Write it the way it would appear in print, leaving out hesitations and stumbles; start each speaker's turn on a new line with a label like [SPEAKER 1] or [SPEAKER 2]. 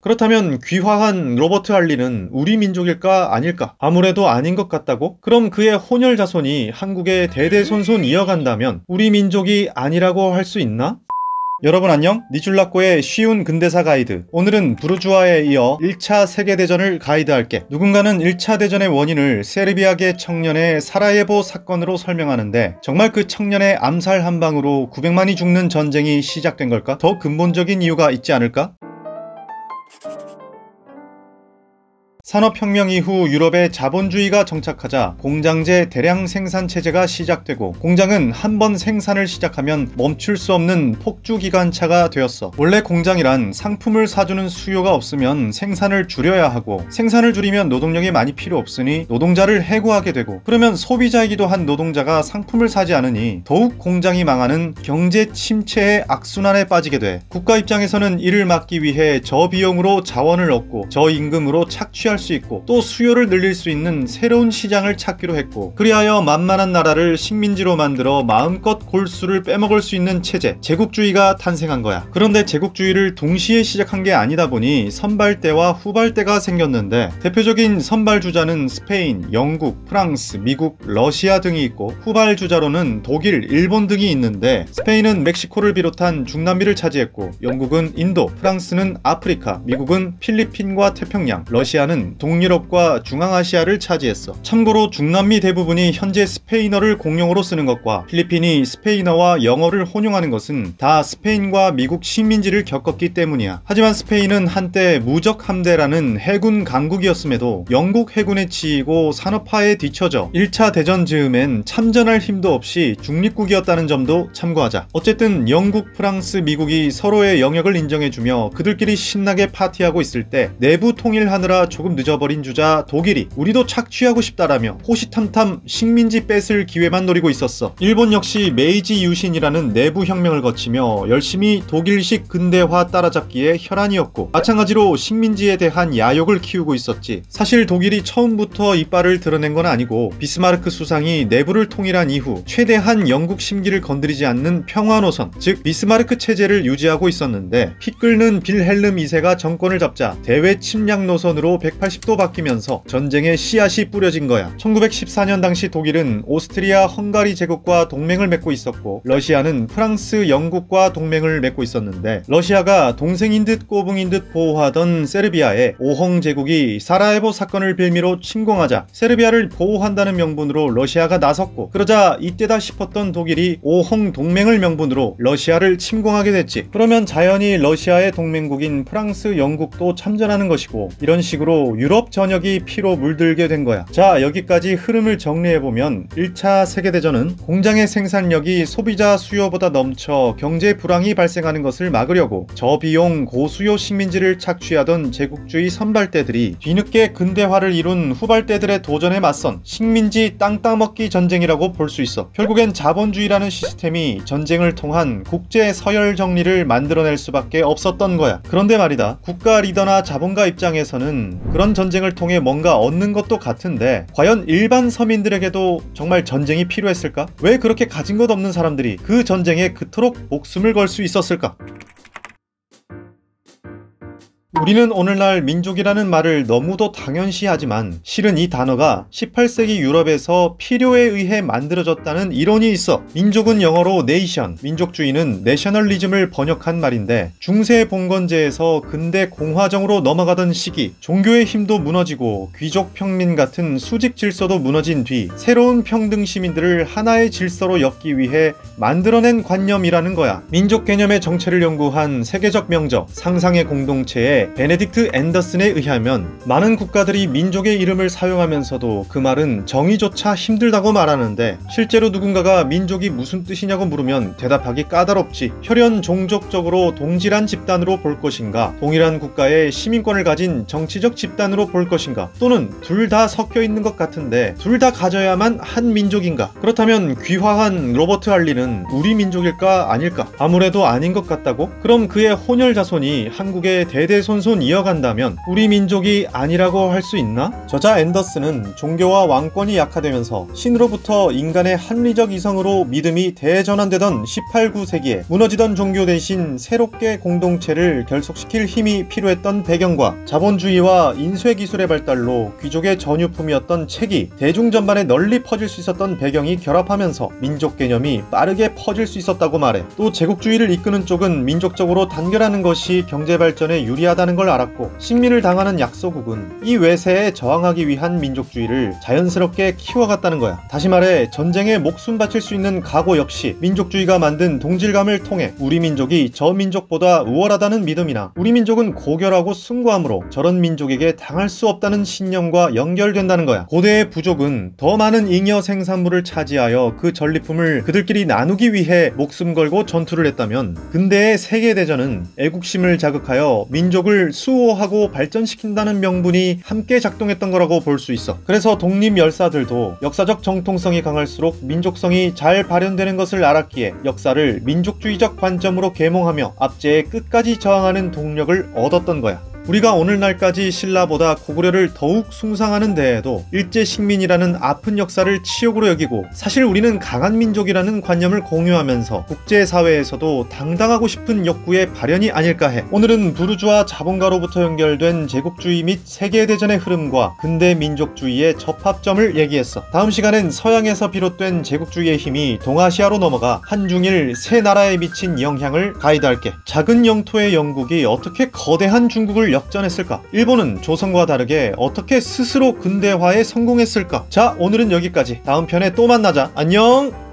[SPEAKER 1] 그렇다면 귀화한 로버트 할리는 우리 민족일까 아닐까? 아무래도 아닌 것 같다고? 그럼 그의 혼혈 자손이 한국에 대대손손 이어간다면 우리 민족이 아니라고 할 수 있나? 여러분 안녕? 니줄라꼬의 쉬운 근대사 가이드. 오늘은 부르주아에 이어 1차 세계대전을 가이드할게. 누군가는 1차 대전의 원인을 세르비아계 청년의 사라예보 사건으로 설명하는데 정말 그 청년의 암살 한 방으로 900만이 죽는 전쟁이 시작된 걸까? 더 근본적인 이유가 있지 않을까? 산업혁명 이후 유럽에 자본주의가 정착하자 공장제 대량 생산 체제가 시작되고 공장은 한번 생산을 시작하면 멈출 수 없는 폭주기관차가 되었어. 원래 공장이란 상품을 사주는 수요가 없으면 생산을 줄여야 하고 생산을 줄이면 노동력이 많이 필요 없으니 노동자를 해고하게 되고 그러면 소비자이기도 한 노동자가 상품을 사지 않으니 더욱 공장이 망하는 경제 침체의 악순환에 빠지게 돼. 국가 입장에서는 이를 막기 위해 저비용으로 자원을 얻고 저임금으로 착취할 수 있고 또 수요를 늘릴 수 있는 새로운 시장을 찾기로 했고 그리하여 만만한 나라를 식민지로 만들어 마음껏 골수를 빼먹을 수 있는 체제, 제국주의가 탄생한 거야. 그런데 제국주의를 동시에 시작한 게 아니다 보니 선발대와 후발대가 생겼는데 대표적인 선발주자는 스페인, 영국, 프랑스, 미국, 러시아 등이 있고 후발주자로는 독일, 일본 등이 있는데 스페인은 멕시코를 비롯한 중남미를 차지했고 영국은 인도, 프랑스는 아프리카, 미국은 필리핀과 태평양, 러시아는 동유럽과 중앙아시아를 차지했어. 참고로 중남미 대부분이 현재 스페인어를 공용어로 쓰는 것과 필리핀이 스페인어와 영어를 혼용하는 것은 다 스페인과 미국 식민지를 겪었기 때문이야. 하지만 스페인은 한때 무적 함대라는 해군 강국이었음에도 영국 해군에 치이고 산업화에 뒤처져 1차 대전 즈음엔 참전할 힘도 없이 중립국이었다는 점도 참고하자. 어쨌든 영국, 프랑스, 미국이 서로의 영역을 인정해주며 그들끼리 신나게 파티하고 있을 때 내부 통일하느라 조금 늦어버린 주자 독일이 우리도 착취하고 싶다라며 호시탐탐 식민지 뺏을 기회만 노리고 있었어. 일본 역시 메이지 유신이라는 내부 혁명을 거치며 열심히 독일식 근대화 따라잡기에 혈안이었고 마찬가지로 식민지에 대한 야욕을 키우고 있었지. 사실 독일이 처음부터 이빨을 드러낸 건 아니고 비스마르크 수상이 내부를 통일한 이후 최대한 영국 심기를 건드리지 않는 평화 노선, 즉 비스마르크 체제를 유지하고 있었는데 피 끓는 빌헬름 2세가 정권을 잡자 대외 침략 노선으로 180도 바뀌면서 전쟁의 씨앗이 뿌려진 거야. 1914년 당시 독일은 오스트리아 헝가리 제국과 동맹을 맺고 있었고 러시아는 프랑스, 영국과 동맹을 맺고 있었는데 러시아가 동생인 듯 꼬붕인 듯 보호하던 세르비아에 오헝 제국이 사라예보 사건을 빌미로 침공하자 세르비아를 보호한다는 명분으로 러시아가 나섰고 그러자 이때다 싶었던 독일이 오헝 동맹을 명분으로 러시아를 침공하게 됐지. 그러면 자연히 러시아의 동맹국인 프랑스, 영국도 참전하는 것이고 이런 식으로 유럽 전역이 피로 물들게 된 거야. 자, 여기까지 흐름을 정리해보면 1차 세계대전은 공장의 생산력이 소비자 수요보다 넘쳐 경제 불황이 발생하는 것을 막으려고 저비용 고수요 식민지를 착취하던 제국주의 선발대들이 뒤늦게 근대화를 이룬 후발대들의 도전에 맞선 식민지 땅 따먹기 전쟁이라고 볼 수 있어. 결국엔 자본주의라는 시스템이 전쟁을 통한 국제 서열 정리를 만들어낼 수밖에 없었던 거야. 그런데 말이다, 국가 리더나 자본가 입장에서는 그런 전쟁을 통해 뭔가 얻는 것도 같은데 과연 일반 서민들에게도 정말 전쟁이 필요했을까? 왜 그렇게 가진 것 없는 사람들이 그 전쟁에 그토록 목숨을 걸 수 있었을까? 우리는 오늘날 민족이라는 말을 너무도 당연시하지만 실은 이 단어가 18세기 유럽에서 필요에 의해 만들어졌다는 이론이 있어. 민족은 영어로 네이션, 민족주의는 내셔널리즘을 번역한 말인데 중세 봉건제에서 근대 공화정으로 넘어가던 시기 종교의 힘도 무너지고 귀족 평민 같은 수직 질서도 무너진 뒤 새로운 평등 시민들을 하나의 질서로 엮기 위해 만들어낸 관념이라는 거야. 민족 개념의 정체를 연구한 세계적 명저 상상의 공동체에 베네딕트 앤더슨에 의하면 많은 국가들이 민족의 이름을 사용하면서도 그 말은 정의조차 힘들다고 말하는데 실제로 누군가가 민족이 무슨 뜻이냐고 물으면 대답하기 까다롭지. 혈연 종족적으로 동질한 집단으로 볼 것인가, 동일한 국가의 시민권을 가진 정치적 집단으로 볼 것인가, 또는 둘 다 섞여 있는 것 같은데 둘 다 가져야만 한 민족인가? 그렇다면 귀화한 로버트 할리는 우리 민족일까 아닐까? 아무래도 아닌 것 같다고? 그럼 그의 혼혈 자손이 한국의 대대손 대대손손 이어간다면 우리 민족이 아니라고 할 수 있나? 저자 앤더슨은 종교와 왕권이 약화되면서 신으로부터 인간의 합리적 이성으로 믿음이 대전환되던 18, 19세기에 무너지던 종교 대신 새롭게 공동체를 결속시킬 힘이 필요했던 배경과 자본주의와 인쇄기술의 발달로 귀족의 전유품이었던 책이 대중 전반에 널리 퍼질 수 있었던 배경이 결합하면서 민족 개념이 빠르게 퍼질 수 있었다고 말해. 또 제국주의를 이끄는 쪽은 민족적으로 단결하는 것이 경제발전에 유리하다는 걸 알았고, 식민을 당하는 약소국은 이 외세에 저항하기 위한 민족주의를 자연스럽게 키워갔다는 거야. 다시 말해 전쟁에 목숨 바칠 수 있는 각오 역시 민족주의가 만든 동질감을 통해 우리 민족이 저 민족보다 우월하다는 믿음이나 우리 민족은 고결하고 숭고함으로 저런 민족에게 당할 수 없다는 신념과 연결된다는 거야. 고대의 부족은 더 많은 잉여 생산물을 차지하여 그 전리품을 그들끼리 나누기 위해 목숨 걸고 전투를 했다면, 근대의 세계대전은 애국심을 자극하여 민족을 수호하고 발전시킨다는 명분이 함께 작동했던 거라고 볼 수 있어. 그래서 독립열사들도 역사적 정통성이 강할수록 민족성이 잘 발현되는 것을 알았기에 역사를 민족주의적 관점으로 계몽하며 압제에 끝까지 저항하는 동력을 얻었던 거야. 우리가 오늘날까지 신라보다 고구려를 더욱 숭상하는 데에도 일제식민이라는 아픈 역사를 치욕으로 여기고, 사실 우리는 강한 민족이라는 관념을 공유하면서 국제사회에서도 당당하고 싶은 욕구의 발현이 아닐까 해. 오늘은 부르주아 자본가로부터 연결된 제국주의 및 세계대전의 흐름과 근대 민족주의의 접합점을 얘기했어. 다음 시간엔 서양에서 비롯된 제국주의의 힘이 동아시아로 넘어가 한중일 세 나라에 미친 영향을 가이드할게. 작은 영토의 영국이 어떻게 거대한 중국을 역전했을까? 일본은 조선과 다르게 어떻게 스스로 근대화에 성공했을까? 자, 오늘은 여기까지. 다음 편에 또 만나자. 안녕!